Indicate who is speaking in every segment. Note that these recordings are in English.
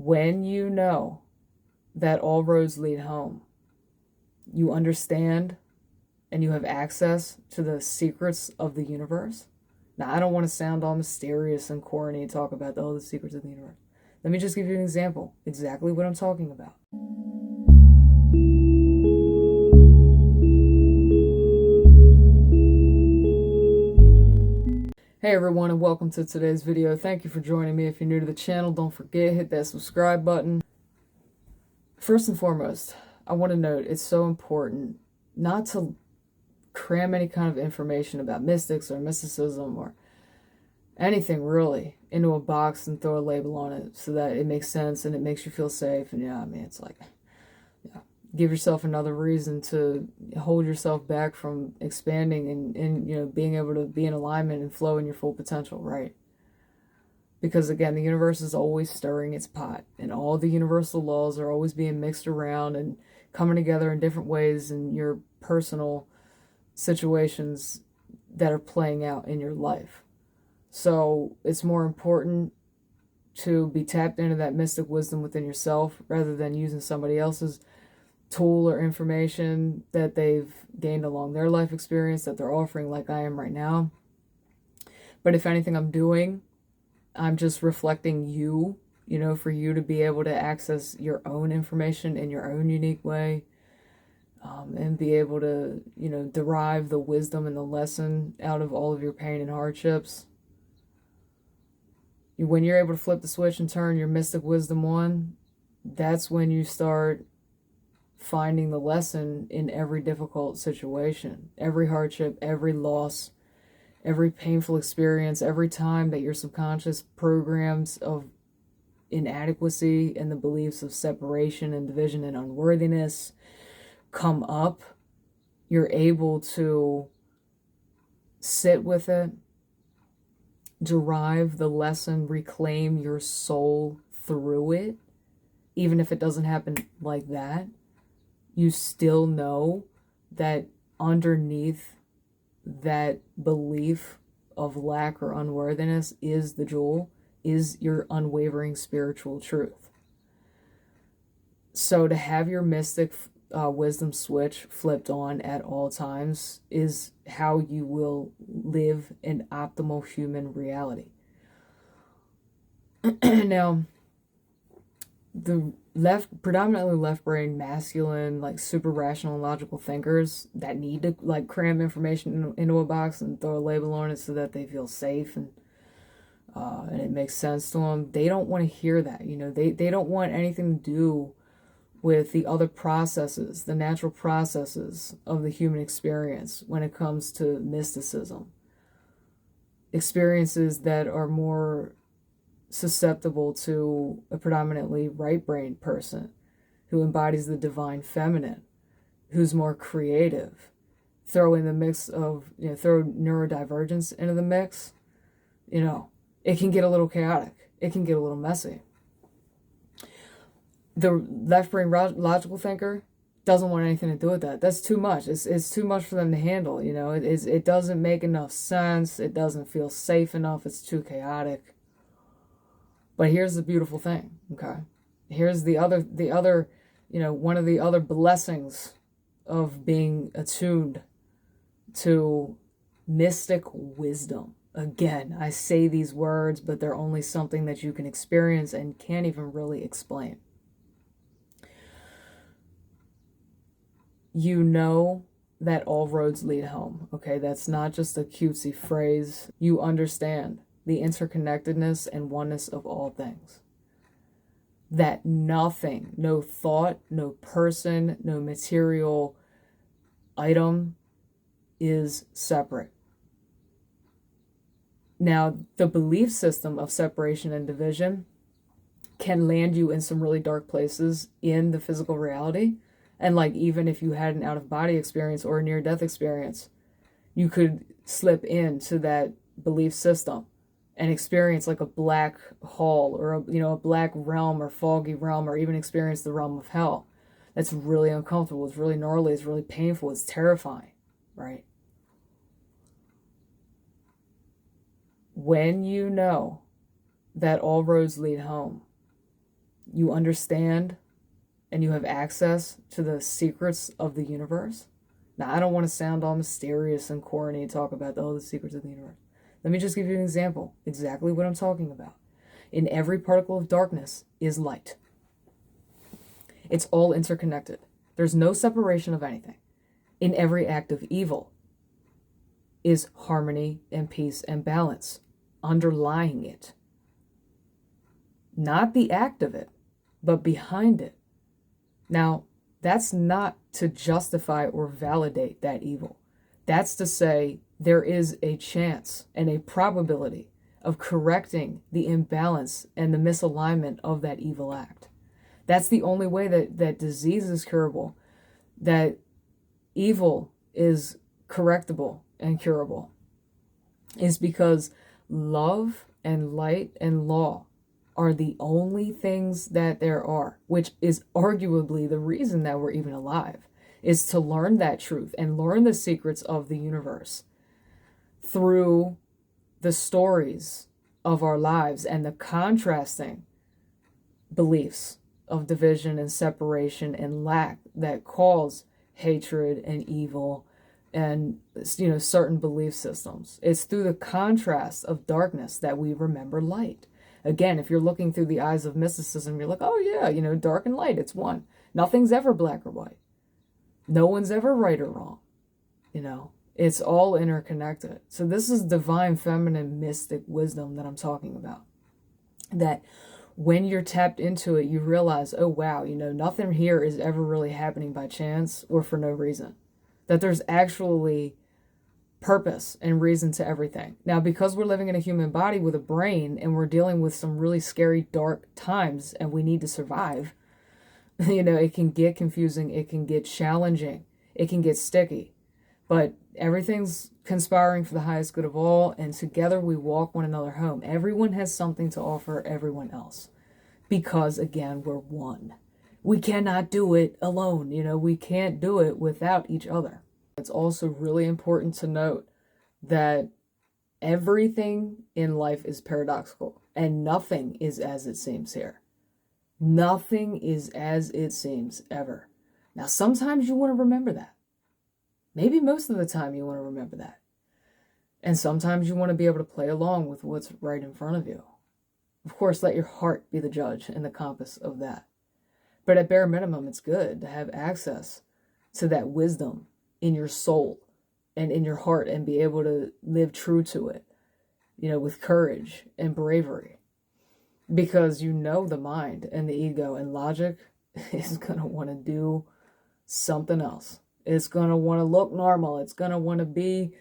Speaker 1: When you know that all roads lead home, you understand and you have access to the secrets of the universe. Now, I don't want to sound all mysterious and corny and talk about all the secrets of the universe. Let me just give you an example, exactly what I'm talking about. Hey everyone, and welcome to today's video. Thank you for joining me. If you're new to the channel, don't forget, hit that subscribe button. First and foremost, I want to note it's so important not to cram any kind of information about mystics or mysticism or anything really into a box and throw a label on it so that it makes sense and it makes you feel safe. And it's like, give yourself another reason to hold yourself back from expanding and being able to be in alignment and flow in your full potential, right? Because again, the universe is always stirring its pot, and all the universal laws are always being mixed around and coming together in different ways in your personal situations that are playing out in your life. So it's more important to be tapped into that mystic wisdom within yourself rather than using somebody else's tool or information that they've gained along their life experience that they're offering, like I am right now. But if anything I'm just reflecting you, for you to be able to access your own information in your own unique way, and be able to, derive the wisdom and the lesson out of all of your pain and hardships. When you're able to flip the switch and turn your mystic wisdom on, that's when you start finding the lesson in every difficult situation, every hardship, every loss, every painful experience, every time that your subconscious programs of inadequacy and the beliefs of separation and division and unworthiness come up, you're able to sit with it, derive the lesson, reclaim your soul through it. Even if it doesn't happen like that, you still know that underneath that belief of lack or unworthiness is the jewel, is your unwavering spiritual truth. So to have your mystic wisdom switch flipped on at all times is how you will live an optimal human reality. Now, the predominantly left brain, masculine, like super rational and logical thinkers that need to like cram information into a box and throw a label on it so that they feel safe and it makes sense to them. They don't want to hear that. They don't want anything to do with the other processes, the natural processes of the human experience when it comes to mysticism. Experiences that are more susceptible to a predominantly right-brained person who embodies the divine feminine, who's more creative. Throw in the mix of, throw neurodivergence into the mix, it can get a little chaotic. It can get a little messy. The left-brain logical thinker doesn't want anything to do with that. That's too much. It's too much for them to handle. It doesn't make enough sense. It doesn't feel safe enough. It's too chaotic. But here's the beautiful thing, okay? Here's the other, one of the other blessings of being attuned to mystic wisdom. Again, I say these words, but they're only something that you can experience and can't even really explain. You know that all roads lead home, okay? That's not just a cutesy phrase. You understand the interconnectedness and oneness of all things. That nothing, no thought, no person, no material item is separate. Now, the belief system of separation and division can land you in some really dark places in the physical reality. And like, even if you had an out-of-body experience or a near-death experience, you could slip into that belief system and experience like a black hole or a black realm or foggy realm, or even experience the realm of hell. That's really uncomfortable. It's really gnarly. It's really painful. It's terrifying, right? When you know that all roads lead home, you understand and you have access to the secrets of the universe. Now, I don't want to sound all mysterious and corny and talk about all the secrets of the universe. Let me just give you an example, exactly what I'm talking about. In every particle of darkness is light. It's all interconnected. There's no separation of anything. In every act of evil is harmony and peace and balance underlying it. Not the act of it, but behind it. Now, that's not to justify or validate that evil. That's to say there is a chance and a probability of correcting the imbalance and the misalignment of that evil act. That's the only way that disease is curable, that evil is correctable and curable, is because love and light and law are the only things that there are, which is arguably the reason that we're even alive, is to learn that truth and learn the secrets of the universe through the stories of our lives and the contrasting beliefs of division and separation and lack that cause hatred and evil and, certain belief systems. It's through the contrast of darkness that we remember light. Again, if you're looking through the eyes of mysticism, you're like, oh yeah, dark and light, it's one. Nothing's ever black or white. No one's ever right or wrong. It's all interconnected. So this is divine feminine mystic wisdom that I'm talking about. That when you're tapped into it, you realize, oh wow, nothing here is ever really happening by chance or for no reason. That there's actually purpose and reason to everything. Now, because we're living in a human body with a brain and we're dealing with some really scary, dark times and we need to survive, it can get confusing, it can get challenging, it can get sticky. But everything's conspiring for the highest good of all, and together we walk one another home. Everyone has something to offer everyone else. Because, again, we're one. We cannot do it alone. We can't do it without each other. It's also really important to note that everything in life is paradoxical, and nothing is as it seems here. Nothing is as it seems ever. Now, sometimes you want to remember that. Maybe most of the time you want to remember that. And sometimes you want to be able to play along with what's right in front of you. Of course, let your heart be the judge and the compass of that. But at bare minimum, it's good to have access to that wisdom in your soul and in your heart and be able to live true to it, with courage and bravery. Because the mind and the ego and logic is going to want to do something else. It's going to want to look normal. It's going to want to be,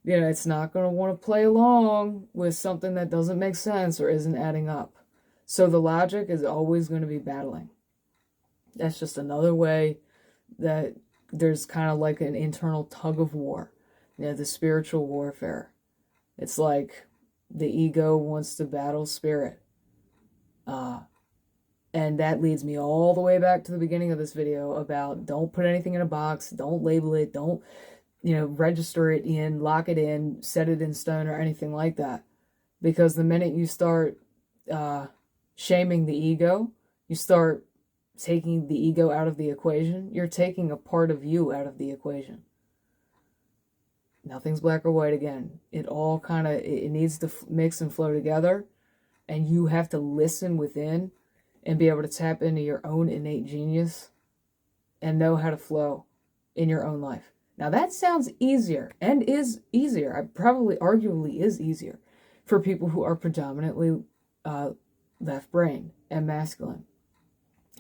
Speaker 1: it's not going to want to play along with something that doesn't make sense or isn't adding up. So the logic is always going to be battling. That's just another way that there's kind of like an internal tug of war, the spiritual warfare. It's like the ego wants to battle spirit. And that leads me all the way back to the beginning of this video about don't put anything in a box, don't label it, don't, register it in, lock it in, set it in stone or anything like that. Because the minute you start shaming the ego, you start taking the ego out of the equation, you're taking a part of you out of the equation. Nothing's black or white again. It all it needs to mix and flow together. And you have to listen within and be able to tap into your own innate genius and know how to flow in your own life. Now that sounds easier and is easier. Arguably is easier for people who are predominantly left brain and masculine.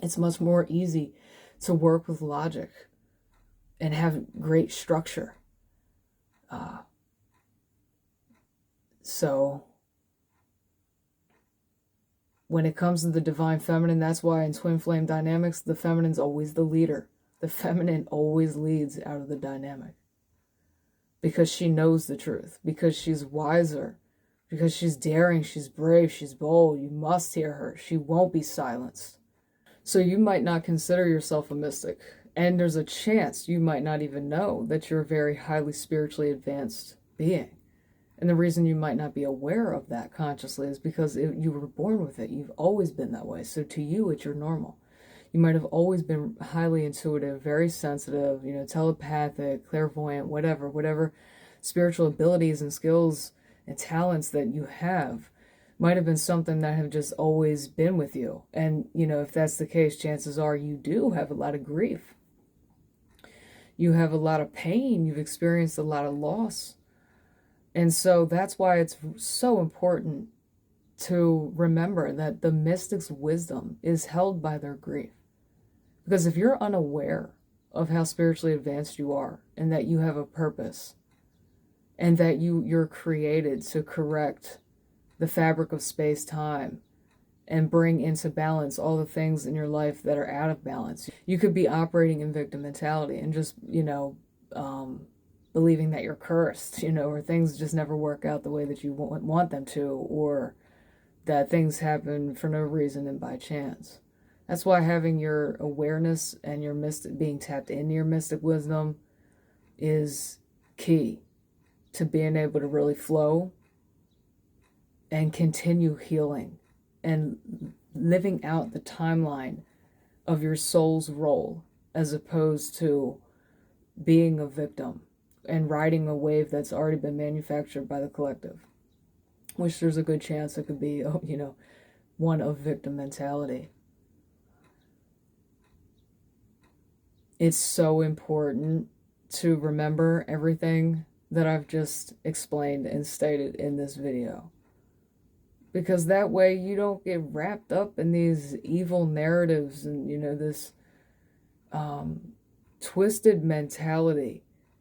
Speaker 1: It's much more easy to work with logic and have great structure. So when it comes to the divine feminine, that's why in twin flame dynamics, the feminine's always the leader. The feminine always leads out of the dynamic. Because she knows the truth. Because she's wiser. Because she's daring, she's brave, she's bold. You must hear her. She won't be silenced. So you might not consider yourself a mystic. And there's a chance you might not even know that you're a very highly spiritually advanced being. And the reason you might not be aware of that consciously is because you were born with it. You've always been that way. So to you, it's your normal. You might have always been highly intuitive, very sensitive, telepathic, clairvoyant, whatever spiritual abilities and skills and talents that you have might have been something that have just always been with you. And, if that's the case, chances are you do have a lot of grief. You have a lot of pain. You've experienced a lot of loss. And so that's why it's so important to remember that the mystic's wisdom is held by their grief. Because if you're unaware of how spiritually advanced you are and that you have a purpose and that you're created to correct the fabric of space-time and bring into balance all the things in your life that are out of balance, you could be operating in victim mentality and just, believing that you're cursed, or things just never work out the way that you want them to, or that things happen for no reason and by chance. That's why having your awareness and your being tapped into your mystic wisdom is key to being able to really flow and continue healing and living out the timeline of your soul's role, as opposed to being a victim and riding a wave that's already been manufactured by the collective, which there's a good chance it could be, one of victim mentality. It's so important to remember everything that I've just explained and stated in this video, because that way you don't get wrapped up in these evil narratives and, this twisted mentality.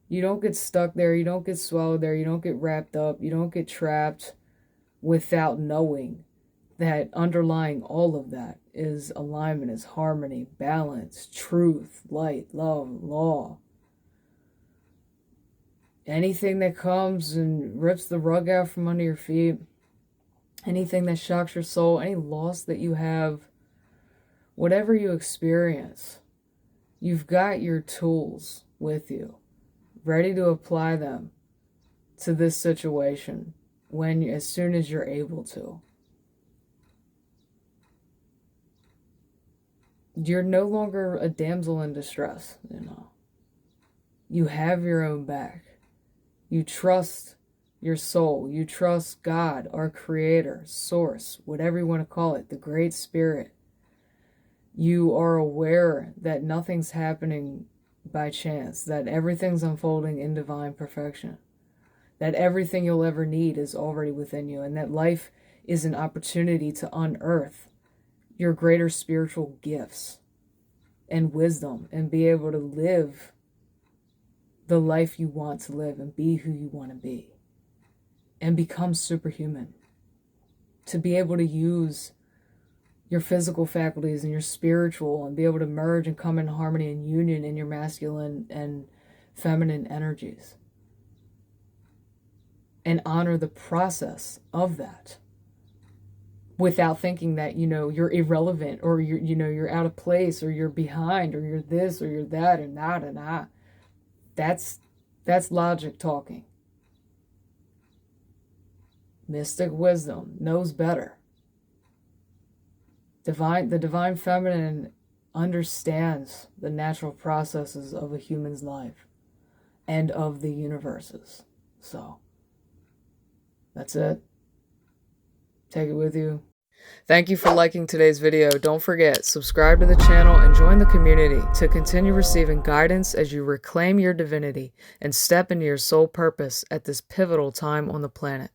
Speaker 1: You don't get stuck there. You don't get swallowed there. You don't get wrapped up. You don't get trapped without knowing that underlying all of that is alignment, is harmony, balance, truth, light, love, law. Anything that comes and rips the rug out from under your feet, anything that shocks your soul, any loss that you have, whatever you experience, you've got your tools with you, ready to apply them to this situation as soon as you're able to. You're no longer a damsel in distress, You have your own back. You trust your soul. You trust God, our creator, source, whatever you want to call it, the great spirit. You are aware that nothing's happening by chance, that everything's unfolding in divine perfection, that everything you'll ever need is already within you, and that life is an opportunity to unearth your greater spiritual gifts and wisdom and be able to live the life you want to live and be who you want to be and become superhuman, to be able to use your physical faculties and your spiritual and be able to merge and come in harmony and union in your masculine and feminine energies and honor the process of that without thinking that, you're irrelevant or you're out of place or you're behind or you're this or you're that and that and that. That's logic talking. Mystic wisdom knows better. The divine feminine understands the natural processes of a human's life and of the universes. So, that's it. Take it with you. Thank you for liking today's video. Don't forget, subscribe to the channel and join the community to continue receiving guidance as you reclaim your divinity and step into your soul purpose at this pivotal time on the planet.